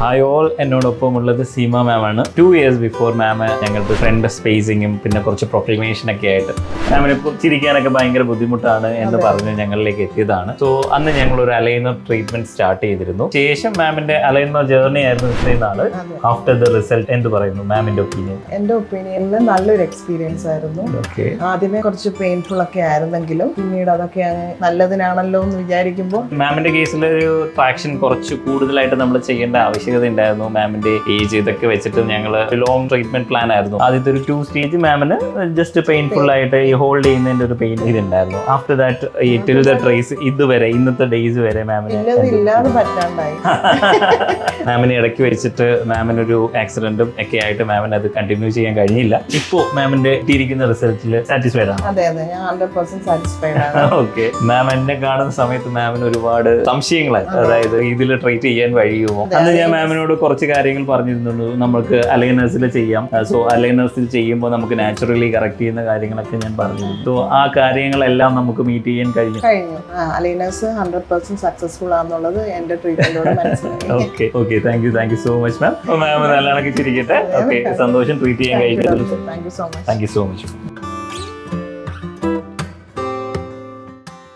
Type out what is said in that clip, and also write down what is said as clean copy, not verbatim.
Hi all, എന്നോടൊപ്പം ഉള്ളത് സീമ മാം ആണ്. 2 years ബിഫോർ മാം ഞങ്ങൾക്ക് ഫ്രണ്ട് സ്പേസിങ്ങും പിന്നെ കുറച്ച് പ്രൊക്ലമേഷൻ ഒക്കെ ആയിട്ട് മാമിന് ഇപ്പോൾ ചിരിക്കാനൊക്കെ ഭയങ്കര ബുദ്ധിമുട്ടാണ് എന്ന് പറഞ്ഞ് ഞങ്ങളിലേക്ക് എത്തിയതാണ്. സോ അന്ന് ഞങ്ങൾ ഒരു അലൈനർ ട്രീറ്റ്മെന്റ് സ്റ്റാർട്ട് ചെയ്തിരുന്നു. ശേഷം മാമിന്റെ അലൈനർ ജേർണി ആയിരുന്നു ഇത്രയും നാള്. ആഫ്റ്റർ ദ റിസൾട്ട് എന്ത് പറയുന്നു മാമിന്റെ ഒപ്പീനിയൻ? എന്റെ ഒപ്പീനിയനിൽ നല്ലൊരു എക്സ്പീരിയൻസ് ആയിരുന്നു. ആദ്യമേ കുറച്ച് പെയിൻഫുൾ ഒക്കെ ആയിരുന്നെങ്കിലും പിന്നീട് അതൊക്കെ നല്ലതിനാണല്ലോ എന്ന് വിചാരിക്കുമ്പോൾ മാമിന്റെ കേസിൽ ഒരു ട്രാക്ഷൻ കുറച്ച് കൂടുതലായിട്ട് നമ്മൾ ചെയ്യേണ്ട ആവശ്യകത ഉണ്ടായിരുന്നു. മാമിന്റെ ഏജ് ഇതൊക്കെ വെച്ചിട്ട് ഞങ്ങൾ ലോങ് ട്രീറ്റ്മെന്റ് പ്ലാൻ ആയിരുന്നു. ആദ്യത്തെ ഒരു 2 സ്റ്റേജ് മാമിന് ജസ്റ്റ് പെയിൻഫുൾ ആയിട്ട് ഈ ഹോൾഡ് ചെയ്യുന്നതിന്റെ ഒരു പെയിൻ ഇതുണ്ടായിരുന്നു. ആഫ്റ്റർ ദാറ്റ് ഈ ടിൽ ദ ട്രേസ് ഇതുവരെ ഇന്നത്തെ ഡേയ്സ് വരെ മാമിന് ഇല്ലാതെ പറ്റാണ്ടായി. മാമിന് ഇടയ്ക്ക് വെച്ചിട്ട് മാമിനൊരു ആക്സിഡന്റും ഒക്കെ ആയിട്ട് മാമിന് അത് കണ്ടിന്യൂ ചെയ്യാൻ കഴിഞ്ഞില്ല. ഇപ്പോ മാമിന്റെ എത്തിയിരിക്കുന്ന റിസൾട്ടിൽ സാറ്റിസ്ഫൈഡ് ആണ്? അതെ അതെ, ഞാൻ 100% സാറ്റിസ്ഫൈഡ് ആണ്. ഓക്കെ മാം എന്നെ കാണുന്ന സമയത്ത് മാമിന് ഒരുപാട് സംശയങ്ങളായി, അതായത് ഇതിൽ ട്രീറ്റ് ചെയ്യാൻ കഴിയുമോ? അന്ന് ഞാൻ മാമിനോട് കുറച്ച് കാര്യങ്ങൾ പറഞ്ഞിരുന്നുള്ളൂ. നമുക്ക് അലൈനേഴ്സിൽ ചെയ്യാം. സോ അലൈനേഴ്സിൽ ചെയ്യുമ്പോൾ നമുക്ക് നാച്ചുറലി കറക്റ്റ് ചെയ്യുന്ന കാര്യങ്ങളൊക്കെ ഞാൻ പറഞ്ഞിരുന്നു. സോ ആ കാര്യങ്ങളെല്ലാം നമുക്ക് മീറ്റ് ചെയ്യാൻ കഴിഞ്ഞു. അലൈനേഴ്സ് 100% സക്സസ്ഫുൾ ആണെന്നുള്ളത് എന്റെ ട്രീറ്റ്മെന്റിലൂടെ മനസ്സിലായി. Okay thank you so much ma'am. Ma'am നല്ല കണക്കിച്ചിരിക്കട്ടെ. ഓക്കെ, സന്തോഷം ട്രീറ്റ് ചെയ്യാൻ കഴിഞ്ഞു. Thank you so much. Thank you so much.